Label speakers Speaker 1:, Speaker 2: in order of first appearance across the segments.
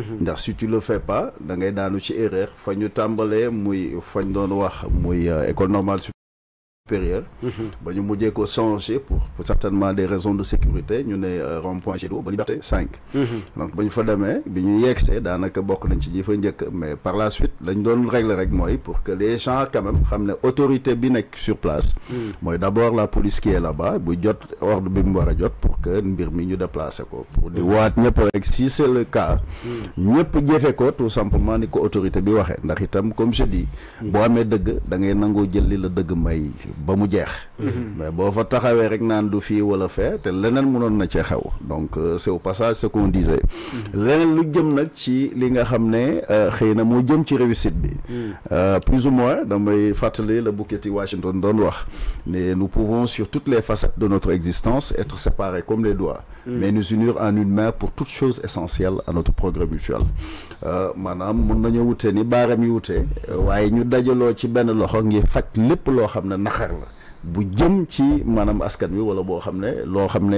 Speaker 1: ndax si tu le fais pas da ngay daanu ci erreur fa ñu tàmbalee muy fañ doon wax muy école normale supérieure ba ñu mujjee ko changer pour certainement des raisons de sécurité ñu ne rond-point Jet d'eau ba Liberté 5 donc ba ñu fa demee bi ñu yegsee daanaka bokk nañ ci ji fa njëkk mais par la suite lañ doon régler rek mooy pour que les gens quand même xam ne autorité bi nekk sur place mooy d'abord la police qui est là-bas bu jot ordre bi mu war a jot pour que mbir mi ñu déplacer ko pour di waat ñëpp rek si c'est le cas ñëpp jëfe ko tout simplement ni ko autorité bi waxee ndax itam comme je dis boo amee dëgg da ngay nangoo jël li la dëgg may ba mu jeex mais boo fa taxawee rek naan du fii wala fee te leneen mënoon na cee xew donc c'est au passage ce qu'on disait leneen lu jëm nag ci li nga xam ne xëy na moo jëm ci réussite bi plus ou moins damay fàttali la Booker T. Washington doon wax ne nous pouvons sur toutes les facettes de notre existence être séparés comme les doigts mais nous unir en une main pour toute chose essentielle à notre progrès mutuel maanaam mun nañu wute ni baaram yi wute waaye ñu dajaloo ci benn loxo ngir faj lépp loo xam ne naxar la bu jëm ci maanaam askan wi wala boo xam ne loo xam ne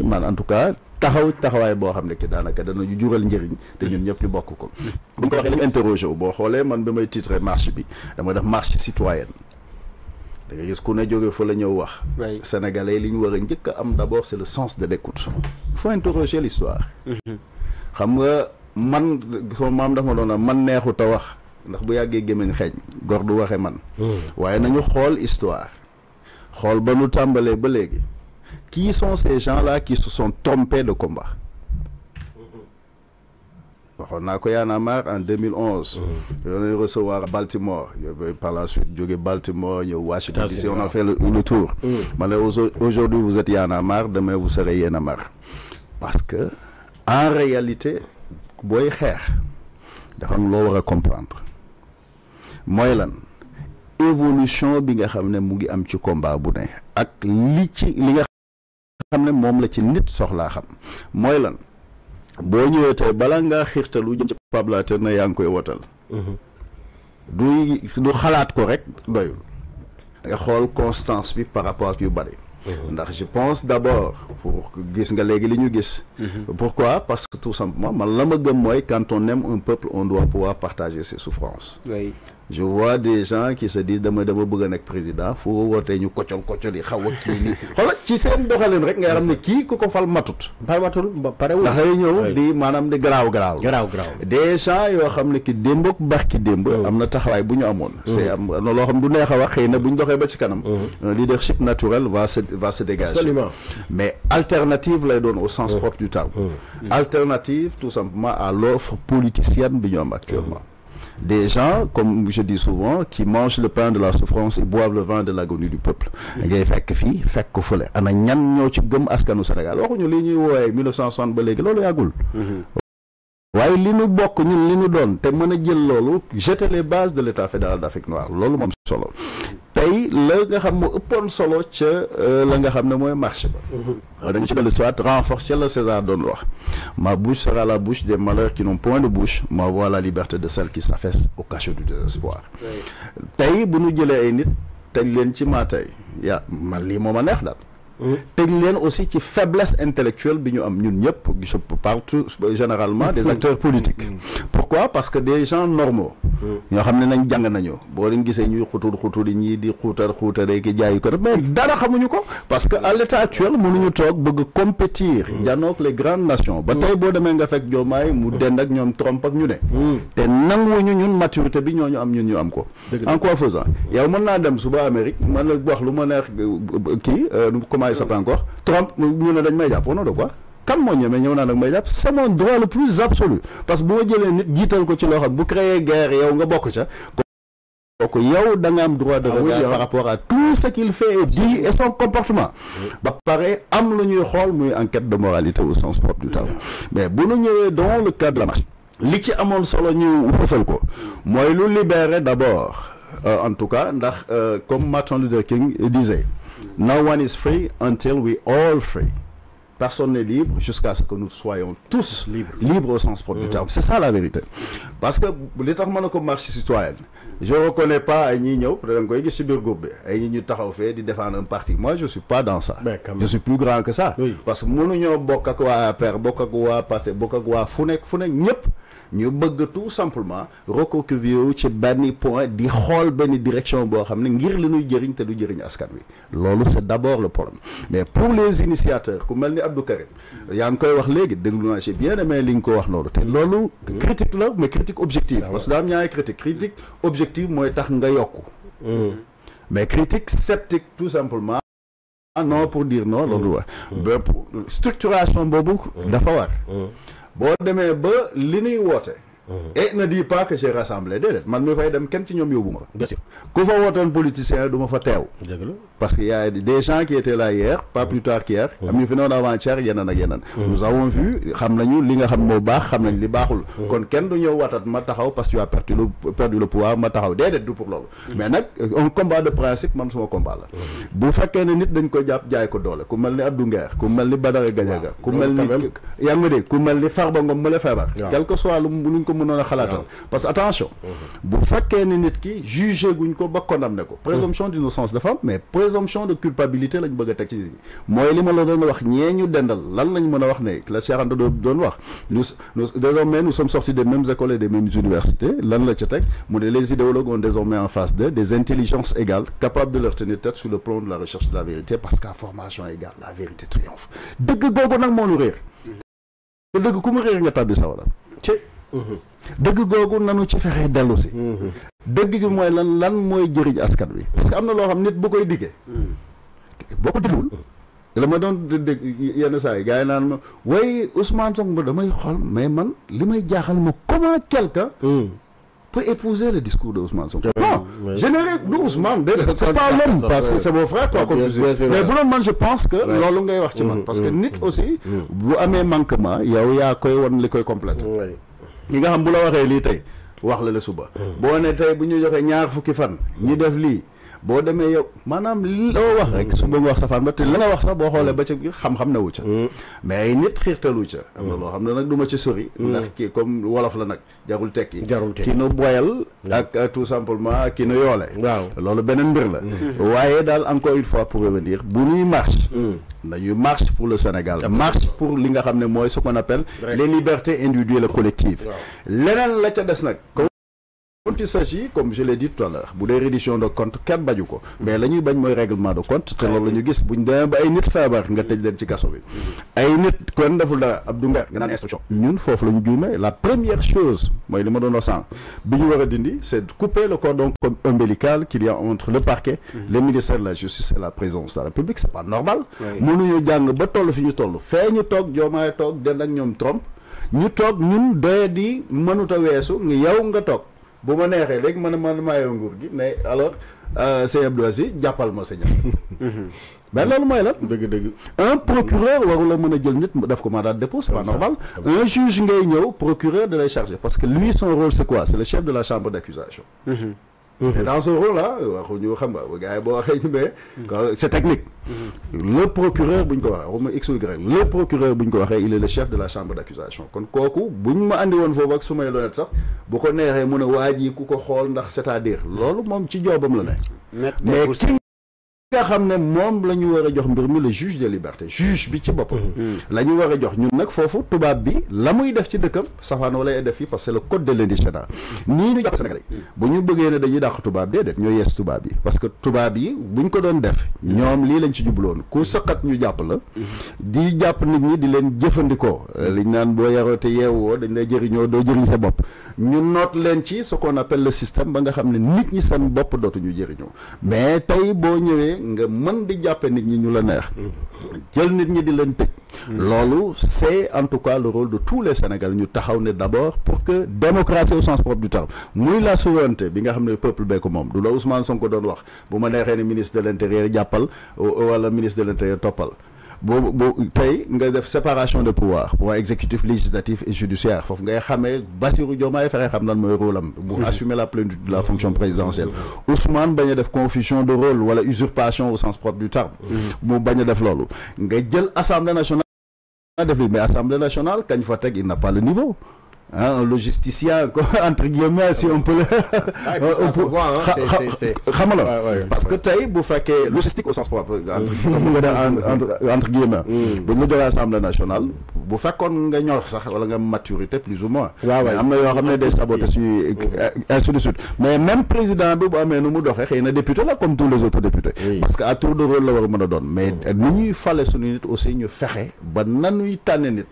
Speaker 1: man en tout cas taxawaay boo xam ne ki daanaka danañu jural njëriñ te ñun ñëpp ñu bokk ko bu ñu ko waxee lañu interroger wu boo xoolee man bi may titré marche bi dama def marche citoyenne da nga gis ku ne jóge fa la ñëw wax sénégalais li ñu war a njëkk a am d'abord c'est le sens de l'écoute il faut interroger l'histoire xam nga man sama maam dafa ma doon man neexut a wax ndax bu yàggee gémmiñ xeeñ gor du waxe man waaye nañu xool histoire xool ba nu tàmbalee ba léegi qui sont ces gens-là qui se sont trompés de combat waxoon naa ko Y'en a marre en 2011 yoonu recevoir Baltimore par la suite jóge Baltimore ñëw Washington DC on a fait le tour ma ne aujourd'hui vous êtes Y'en a marre demain vous serez Y'en a marre parce que en réalité booy xeex dafa am loo war a comprendre mooy lan évolution bi nga xam ne mu ngi am ci combat bu ne ak li nga xam ne moom la ci nit soxlaa xam mooy lan boo ñëwee tey bala ngaa xiirtalu jëm ci pablater na yaa ngi koy wotal du xalaat ko rek doyul nga xool constance bi par rapport ak yu bari ndax je pense d'abord pour gis nga léegi li ñu gis pourquoi parce que tout simplement man la ma gëm mooy quand on aime un peuple on doit pouvoir partager ses souffrances je vois des gens qui se disent dama bëgg a nekk président foo wootee ñu kocol yi xaw a kii nii xoolal ci seen doxalin rek nga xam ne kii ku ko fal matut parewul ndax ay ñëw di maanaam di garaaw des gens yoo xam ne ki démb ak barki démb am na taxawaay bu ñu amoon c'est am na loo xam du neex a wax xëy na bu ñu doxee ba ci kanam un leadership naturel va se dégager absolument mais alternative lay doon au sens propre du terme alternative tout simplement à l'offre politicienne bi ñu am actuellement des gens comme je dis souvent qui mangent le pain de la souffrance et boivent le vin de l'agonie du peuple ngay fekk fii fekk ko fële ana ñan ñoo ci gëm askanu Sénégal waxuñu li ñuy woowee 1960 ba léegi loolu yàggul waaye li ñu bokk ñun li ñu doon te mën a jël loolu jeter les bases de l'état fédéral d'Afrique noire loolu moom solo tey la nga xam moo ëppoon solo ca la nga xam ne mooy marché ba dañu ci dellu soit renforcer le César doon wax ma bouche sera la bouche des malheurs qui n'ont point de bouche ma voix la liberté de celles qui s'affaissent au cachot du désespoir tey bu ñu jëlee ay nit teg leen ci maa tey yaa man lii moo ma neex daal teg leen aussi ci faiblesse intellectuelle bi ñu am ñun ñëpp je parle tout généralement des acteurs politiques pourquoi parce que des gens normaux ñoo xam ne nañ jàng nañu boo leen gisee ñuy xutur ñii di xuutare ki jaayi ko mais dara xamuñu ko parce que à l'état actuel mënuñu toog bëgg compétir janook les grandes nations ba tey boo demee nga fekk Diomaye mu dend ak ñoom Trump ak ñu ne te nanguwuñu ñun maturité bi ñooñu am ñun ñu am ko en quoi faisant yow mën naa dem suba Amérique mën na wax lu ma neex kii comment il s'appelle encore Trump ñu ne dañ may jàpp au nom de quoi kan moo ñemee ñëw naa nag may jàpp c'est mon droit le plus absolu parce que bu ma jëlee nit jiital ko ci loo xam bu créer guerre yow nga bokk ca kooku yow da nga am droit de regard par rapport à tout ce qu'il fait et dit et son comportement ba pare am lu ñuy xool muy enquête de moralité au sens propre du terme mais bu ñu ñëwee dans le cadre de la marche li ci amoon solo ñu fësal ko mooy lu libérer d'abord en tout cas ndax comme Martin Luther King disait no one is free until we all free personne n'est libre jusqu'à ce que nous soyons tous libres au sens propre du terme. C'est ça la vérité. Parce que li tax mën a ko marche citoyenne, je ne reconnais pas ay ñi ñëw da nga koy gis ci biir groupe bi ay ñi ñu taxaw fee di défendre un parti. Moi je suis pas dans ça. Je suis plus grand que ça. Parce que mënuñoo bokk ak waa APR, bokk ak waa Pastef, bokk ak waa fu nekk ñëpp ñu bëgg tout simplement recouvrer wu ci benn point di xool benn direction boo xam ne ngir li ñuy jëriñ te du jëriñ askan wi. Loolu c'est d'abord le problème. Mais pour les initiateurs ku mel ni Abdou Karim yaa ngi koy wax léegi déglu naa ci bien aimé li nga ko wax noonu te loolu critique la mais critique objective. Parce que daa am ñaari critique objective mooy tax nga yokku. Mais critique sceptique tout simplement non pour dire non loolu wax. ba structuration boobu dafa war. boo demee ba li ñuy woote. Et ne dis pas que j'ai rassemblé déedéet man mi fay dem kenn ci ñoom yóbbu ma. Bien sûr ku fa wootoon politicien du ma fa teew. Parce qu'il y a des gens qui étaient là hier, pas plus tard qu'hier. am ñu fi noonu avant-hier yeneen ak yeneen. Nous avons vu xam nañu li nga xam moo baax xam nañ li baaxul. Kon kenn du ñëw watat ma taxaw parce que tu as perdu le pouvoir ma taxaw déedéet du pour loolu. Mais nag un combat de principe man suma combat la. Bu fekkee ne nit dañ ko jàpp jaay ko doole ku mel ni Abdou Nguer ku mel ni Badara Gadiaga ku mel ni yaa ngi dégg ku mel ni Farba Ngom ma la feebar. Quel que soit lu ñu ko mënoon a xalaatal. Parce que attention bu fekkee ne nit ki jugé guñ ko ba condamné ko. Présomption d'innocence dafa am mais présomption de culpabilité lañ bëgg a teg ci mooy li ma la doon wax ñee ñu dendal lan lañ mën a wax ne la Cheikh Anta doon wax nous désormais nous sommes sortis des mêmes écoles et des mêmes universités lan la ca teg mu ne les idéologues ont désormais en face d'eux des intelligences égales capables de leur tenir tête sur le plan de la recherche de la vérité parce qu'à formation égale la vérité triomphe dëgg googu nag moo nu réer te dëgg ku mu réer nga tàbbi sa wala dëgg googu nanu ci fexee dellu si dëgg gi mooy lan mooy jëriñ askan wi parce que am na loo xam nit bu koy diggee boo ko déglul la ma doon dégg yenn saa yi gars yi naan ma way Ousmane Sonko damay xool mais man li may jaaxal ma comment quelqu'un peut épouser le discours de Ousmane Sonko non général du Ousmane c'est pas l'homme parce que c'est mon frère quoi comme mais bu doon man je pense que loolu ngay wax ci man parce que nit aussi bu amee manquement yow yaa koy wan li koy complète ñi nga xam bu la waxee lii tey wax la suba boo ne tey bu ñu joxee ñaar fukki fan ñi def lii boo demee yow maanaam loo wax rek suba nga wax safaan ba te la nga wax sax boo xoolee ba ca xam-xam ne wu ca mais ay nit xiirtalu ca am na loo xam ne nag du ma ci sori ndax kii comme wolof la nag jarul tekki ki nu boyal ak tout simplement ki nu yoole waaw loolu beneen mbir la waaye daal encore une fois pour revenir bu ñuy marche nañuy marche pour le Sénégal marche pour li nga xam ne mooy ce qu'on appelle les libertés individuelles et collectives leneen la ca des nag quand il s'agit comme je l'ai dit tout à l'heure bu dee reddition de compte kenn bañu ko mais la ñuy bañ mooy règlement de compte te loolu la ñu gis buñ demee ba ay nit feebar nga tëj leen ci kaso bi ay nit kon deful dara Abdou Nguer nga naan instruction ñun foofu la ñu juumee la première chose mooy li ma doon wax sànq bi ñu war a dindi c'est de couper le cordon ombilical qu'il y a entre le parquet le ministère de la justice et la présidence de la République c'est pas normal mënuñu jàng ba toll fi ñu toll fee ñu toog Diomaye toog den ak ñoom Trump ñu toog ñun doye di mënut a weesu nga yow nga toog bu ma neexee léegi man maayoo nguur gi mais alors sëñ Abdou Aziz jàppal ma sa ñaar mais loolu mooy lan dëgg un procureur waru la mën a jël nit def ko mandat de dépôt c'est pas normal un juge ngay ñëw procureur de lay charger parce que lui son rôle c'est quoi c'est le chef de la chambre d'accusation et dans ce rôle là waxuñu xam nga gars yi boo waxee ñu mais c'est technique le procureur bu ñu ko waxee waxuma x ou y le procureur bu ñu ko waxee il est le chef de la chambre d'accusation kon kooku buñ ma andi woon foofu ak su may lonet sax bu ko neexee mun a waaj yi ku ko xool ndax c'est-à-dire loolu moom ci joobam la ne mais ki nga xam ne moom la ñu war a jox mbir mi le juge des libertés juge bi ci boppam la ñu war a jox ñun nag foofu tubaab bi la muy def ci dëkkam safaan wala def fii parce que c'est le code de l'indigénat nii ñu jàpp Sénégalais bu ñu bëggee ne dañuy dàq tubaab déedéet ñoo yees tubaab yi parce que tubaab yi buñ ko doon def ñoom lii lañ ci jubloon ku sëqat ñu jàpp la di jàpp nit ñi di leen jëfandikoo liñ naan boo yaroo te yeewoo dañ lay jëriñoo doo jëriñ sa bopp ñu noot leen ci ce qu'on appelle le système ba nga xam ne nit ñi seen bopp dootuñu jëriñoo mais tey boo ñëwee nga mën di jàppe nit ñi ñu la neex jël nit ñi di leen tëj loolu c'est en tout cas le rôle de tous les Sénégalais ñu taxaw ne d'abord pour que démocratie au sens propre du terme muy la souveraineté bi nga xam ne peuple bee ko moom du la Ousmane Sonko doon wax bu ma neexee ne ministre de l'intérieur jàppal wala ministre de l'intérieur toppal boobu tey nga def séparation de pouvoir exécutif législatif et judiciaire foofu ngay xamee Bassirou Diomaye fexe xam nan mooy rôle am bu assumer la plénitude de la fonction présidentielle Ousmane bañ a def confusion de rôle wala usurpation au sens propre du terme mu bañ a def loolu nga jël Assemblée nationale mais Assemblée nationale quand il n'a pas le niveau. Hein, un logisticien entre guillemets si on peut le parce que tey bu fekkee logistique au sens propre entre guillemets bu ñu joxee Assemblée nationale bu fekkoon nga ñor sax wala nga maturité plus ou moins am na yoo xam ne day saboter suñu ainsi de suite mais même président bi bu amee nu mu doxee xëy na député la comme tous les autres députés parce que à tour de rôle la war a mën a doon mais nu ñuy fale suñu nit aussi ñu fexe ba nanuy tànne nit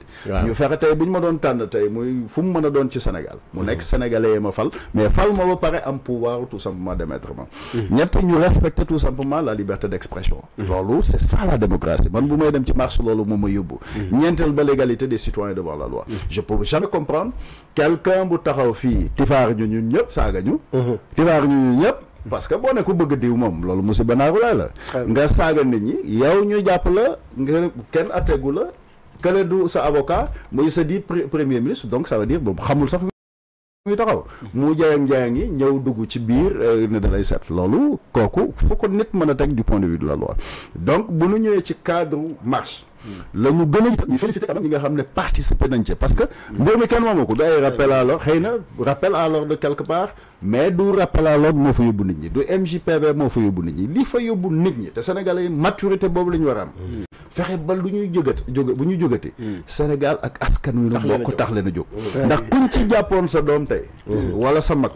Speaker 1: ñu fexe tey bu ñu ma doon tànn tey muy fu mu mën a doon ci Sénégal mu nekk sénégalais ma fal mais fal ma ba pare am pouvoir tout simplement d'émettre ma ñett ñu respecter tout simplement la liberté d'expression loolu c'est ça la démocratie man bu may dem ci marche loolu moom ma yóbbu ñeenteel ba l'égalité des citoyens devant la loi je peux jamais comprendre quelqu'un bu taxaw fii tifaar ñu ñun ñëpp saaga ñu tifaar ñu ñun ñëpp parce que boo ne ko bëgg diw moom loolu musiba naaru laay la nga saaga nit ñi yow ñu jàpp la nga kenn attegu la kale du sa avocat muy sa di premier ministre donc ça veut dire boobu xamul sax muy taxaw mu jaayang yi ñëw dugg ci biir ne da lay seet loolu kooku fu ko nit mën a teg du point de vue de la loi donc bu ñu ñëwee ci cadre marche la ñu gën a ñu félicité quand même ñi nga xam ne participer nañ ci parce que mbir mi kenn moomu ko du ay rappel à l'ordre xëy na rappel à l'ordre de quelque part mais du rappel à l'ordre moo fa yóbbu nit ñi du MJPV moo fa yóbbu nit ñi li fa yóbbu nit ñi te Sénégalais yi maturité boobu la ñu war a am fexe ba lu ñuy bu ñu jógati Sénégal ak askan wi nu bokk tax leen a jóg ndax kuñ ci jàppoon sa doom tey wala sa mag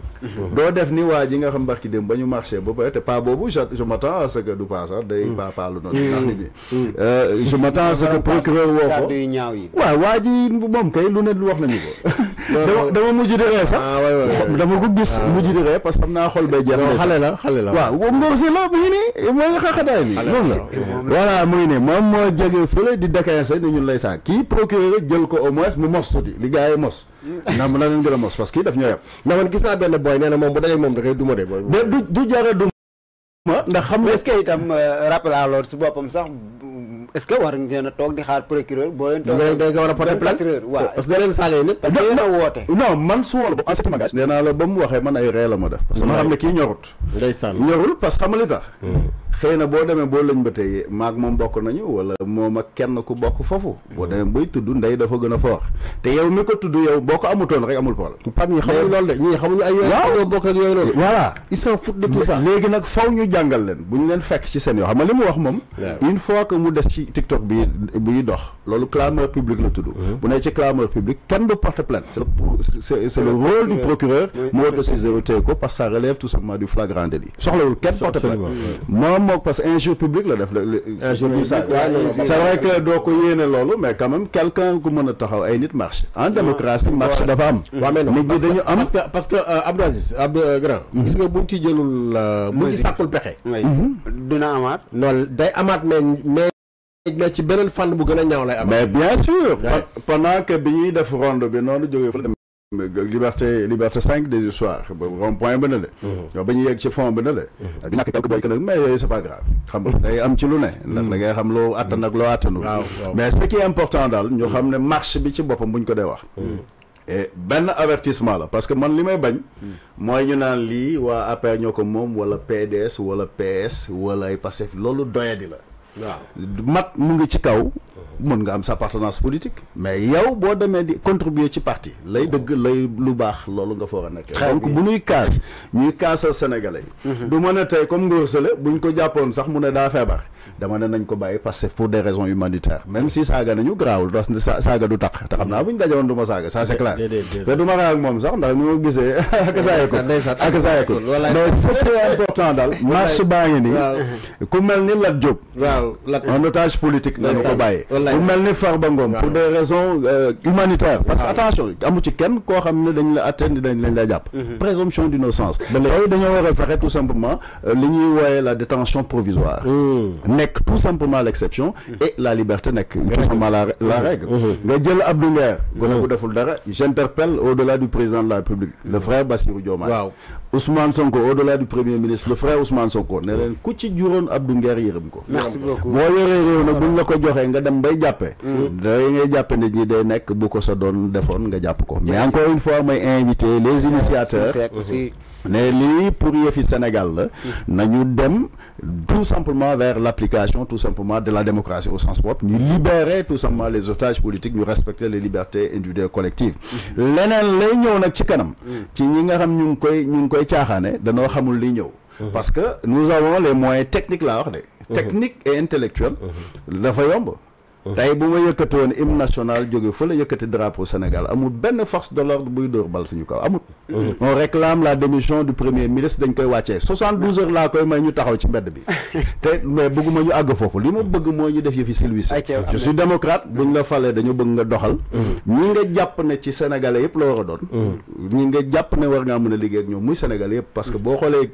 Speaker 1: doo def ni waa ji nga xam barki dem ba ñu marché ba pare te pas boobu je m'attends à ce que du pas sax day pas lu noonu ndax nit ñi je m'attends à ce que procureur woo ko waaw waa ji moom kay lu ne wax nañu ko dama mujj di ree sax dama ko gis mujj di ree parce que xam naa xol bay jeex xale la waaw ngóor si la mu ngi nii moo nga xaxataay bi loolu la voilà mu ngi nii moom moo jóge fële di décaissé ni ñun lay saa kii procureur jël ko au moins mu mos tuuti li gars yi mos ndax mën na leen gën a mos parce que daf ñoo yem
Speaker 2: ndax man gis naa benn boy nee na moom bu dajee moom da koy duma de boy
Speaker 1: du jara duma ndax xam nga
Speaker 3: est-ce que itam rappel à l'ordre si boppam sax est-ce que war ngeen a toog di xaar procureur boo leen toog
Speaker 2: da nga war a porter plainte waaw parce que da leen saaga nit
Speaker 3: parce que yéen a woote
Speaker 1: non man su ma la en ce magage nee naa la ba mu waxee man ay ree la ma def parce que ma xam ne kii ñorut ñorul parce que xam nga li tax xëy na boo demee boo lañ ba tey maag moom bokk nañu wala moom ak kenn ku bokk foofu boo demee bay tudd ndey dafa gën a fort te yow mi ko tudd yow boo ko amutoon rek amul problème
Speaker 2: pam ñi xamuñu loolu de ñii xamuñu ay yooyu bokk ak yooyu noonu
Speaker 1: voilà
Speaker 2: ils s'en foutent de tout ça
Speaker 1: léegi nag faw ñu jàngal leen bu ñu leen fekk ci seen yoo xam nga li mu wax moom une fois que mu des ci TikTok bi buy dox loolu clameur public la tudd bu ne ci clameur public kenn du porter plainte c'est le rôle du procureur mu autorisé téye ko parce que ça relève tout simplement du flagrant délit soxlawul kenn porter plainte moom parce que injure publique la def c'est vrai que doo ko yéene loolu mais quand même quelqu'un ku mën a taxaw ay nit marche en démocratie marche dafa am nit ñi dañu am
Speaker 2: parce que Abdou Aziz Abdou Grand gis nga buñ ci jëlul buñ ci sàkkul pexe
Speaker 3: dina amaat
Speaker 2: non day amaat mais ci beneen fànn bu gën a ñaaw lay am
Speaker 1: mais bien sûr pendant que bi ñuy def ronde bi noonu jógee fa liberté 5 des soirs rond point ba na le yow ba ñu yegg ci fond ba na le bi ñàkk quelque boyka nag mais yooyu c'est pas grave xam nga day am ci lu ne ndax da ngay xam loo attan ak loo attanul mais ce qui est important daal ñu xam ne marche bi ci boppam buñ ko dee wax et benn avertissement la parce que man li may bañ mooy ñu naan lii waa APR ñoo ko moom wala PDS wala PS wala ay Pastef loolu doyadi la waaw mat mu ngi ci kaw mën nga am sa appartenance politique mais yow boo demee di contribuer ci parti lay dëgg lay lu baax loolu nga foog a nekk donc bu ñuy kaas ñuy kaasal sénégalais yi du mën a tey comme ngóor sale buñ ko jàppoon sax mu ne daa feebar dama ne nañ ko bàyyi parce que pour des raisons humanitaires même si saaga nañu garaawul parce que saaga du tax te xam naa bu ñu dajewoon du ma saaga ça c'est clair te du ma raag ak moom sax ndax ni ma gisee ak saa yeeko donc c'est très important daal marche baa ngi nii ku mel ni Lat Diop un otage politique nañu ko bàyyi ku mel ni Farba Ngom pour des raisons humanitaires parce que attention amu ci kenn koo xam ne dañ la atteindre dañ lañ la jàpp présomption d'innocence yooyu dañoo war a fexe tout simplement li ñuy wooye la détention provisoire nekk tout simplement l'exception et la liberté nekk tout simplement la règle nga jël Abdou Nguer gone bu deful dara j'interpelle au-delà du président de la République le frère Bassirou Diomaye Ousmane Sonko au-delà du premier ministre le frère Ousmane Sonko ne leen ku ci juróon Abdou Nguer yërëm ko
Speaker 3: merci beaucoup
Speaker 1: boo yoree réew nag buñ la ko joxee nga dem dem bay jàppee day ngay jàppe nit ñi day nekk bu ko sa doon defoon nga jàpp ko mais encore une fois may inviter les initiateurs ne lii pour yëfi Sénégal la nañu dem tout simplement vers l'application tout simplement de la démocratie au sens propre ñu libérer tout simplement les otages politiques ñu respecter les libertés individuelles collectives leneen lay ñëw nag ci kanam ci ñi nga xam ñu ngi koy caaxaane danoo xamul li ñëw parce que nous avons les moyens techniques laa wax de techniques et intellectuels dafa yomb tey bu ma yëkkati woon hymne national jóge fa la yëkkati drapeau Sénégal amul benn force de l'ordre buy dóor bal suñu kaw amul on réclame la démission du premier ministre dañ koy wàccee 72 heures laa koy may ñu taxaw ci mbedd bi te mais bëgguma ñu àgg foofu li ma bëgg moo ñu def yëfi silvis je suis démocrate buñ la falee dañu bëgg nga doxal ñi nga jàpp ne ci sénégalais yëpp la war a doon ñi nga jàpp ne war ngaa mën a liggéey ak ñoom muy sénégalais yëpp parce que boo xoolee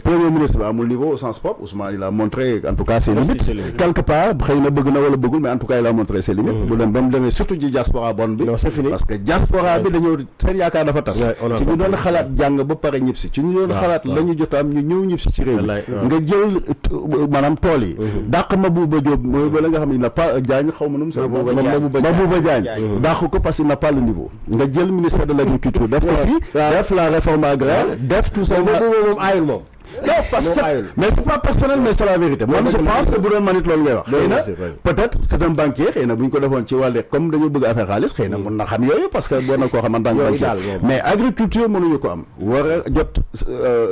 Speaker 1: premier ministre bi amul niveau au sens propre Ousmane il a montré en tout cas ses limites quelque part xëy na bëgg na wala bëggul en tout cas il a montré ses limites bu dem ba mu demee surtout ci diaspora bonne bi parce que diaspora bi dañoo seen yaakaar dafa tas ci ñu doon xalaat jàng ba pare ñib si ci ñu doon xalaat la ñu jot am ñu ñëw ñib si ci réew mi nga jël maanaam tool yi dàq Mabouba Diop mooy ba la nga xam ne il n'a pas Diagne xaw ma nu mu sax Mabouba Diagne dàq ko parce qu'il n'a pas le niveau nga jël ministère de l'agriculture def ko fii def la réforme agraire def tout ça
Speaker 2: moom aayul moom
Speaker 1: non parce que mais c'est pas personnel mais c'est la vérité moi je pense que bu doon manit loolu ngay wax xëy na peut-être c'est un banquier xëy na bu ñu ko defoon ci wàllu comme dañu bëgg affaire xaalis xëy na mun na xam yooyu parce que boo na koo xam en tant que banquier mais agriculture mënuñu ko am war a jot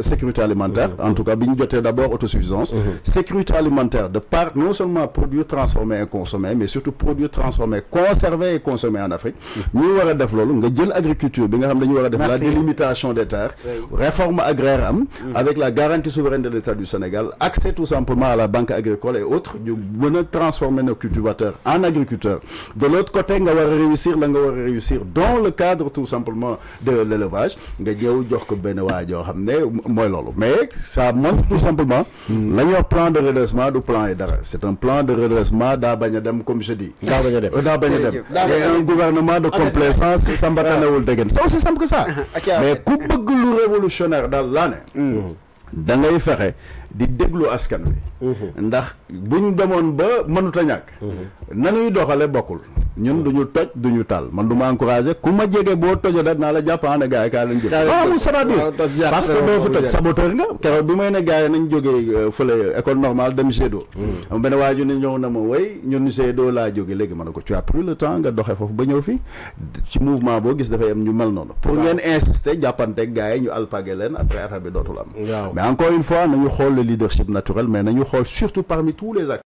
Speaker 1: sécurité alimentaire en tout cas bi ñu jotee d'abord autosuffisance sécurité alimentaire de part non seulement produire transformer et consommer mais surtout produire transformer conserver et consommer en Afrique ñu war a def loolu nga jël agriculture bi nga xam dañu war a def la délimitation des terres réforme agraire am avec la garantie souveraine de l'État du Sénégal, accès tout simplement à la banque agricole et autres, ñu mën a transformer nos cultivateurs en agriculteurs. De l'autre côté, nga war a réussir la nga war a réussir dans le cadre tout simplement de l'élevage, nga ñëw jox ko benn waa joo xam ne mooy loolu. Mais ça montre tout simplement la ñuy wax plan de redressement du plan et dara. C'est un plan de redressement daa bañ a dem comme je dis. daa bañ a dem daa bañ a dem. Et un gouvernement de complaisance sambatanewul dégg c'est aussi simple que ça. Mais ku bëgg lu révolutionnaire daal laa ne. da ngay fexe di déglu askan wi ndax buñ demoon ba mënut a ñàkk nanuy doxale bokkul ñun duñu toj duñu taal man du ma encouragé ku ma jege boo tojo da naa la jàpp ne gars yi kaa lañ jël amul c'est-à-dire parce que doo fi toj saboteur nga keroog bi may ne gars yi nañ jógee fële école normale dem Gédo am benn waaju ne ñëw na ma way ñun Gédo laa jóge léegi ma ne ko tu as pris le temps nga doxee foofu ba ñëw fi ci mouvement boo gis dafay am ñu mel noonu pour ngeen insister jàppanteeg gars yi ñu alpagé leen après affaire bi dootul am mais encore une fois nañu xool le leadership naturel mais nañu xool surtout parmi tous les acteurs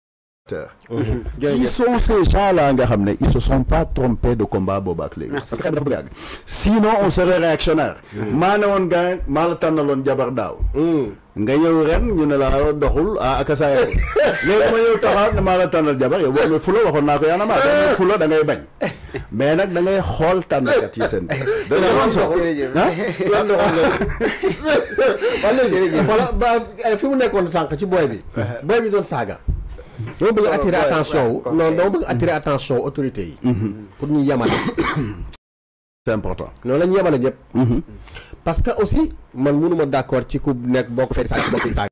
Speaker 1: qui sont ces gens-là nga xam ne ils se sont pas trompés de combat boobu ak léegi parce que dafa bëgg a àgg sinon on serait réactionnaire maa ne woon gars maa la tànnaloon jabar daaw nga ñëw ren ñu ne la doxul akasa yow léegi ma ñëw taxaw ne maa la tànnal jabar yow boo amee fula waxoon naa ko yaa na maa da fula da ngay bañ mais nag da ngay xool tànnkat yi seen
Speaker 2: wala fi mu nekkoon sànq ci booy bi doon saaga dama bëgg attirer attention non dama bëgg attirer attention autorités yi pour ñu yemale
Speaker 1: c'est important
Speaker 2: noonu la ñu yemale ñëpp parce que aussi man mënuma d'accord ci ku nekk boo ko fee saaga bokk saaga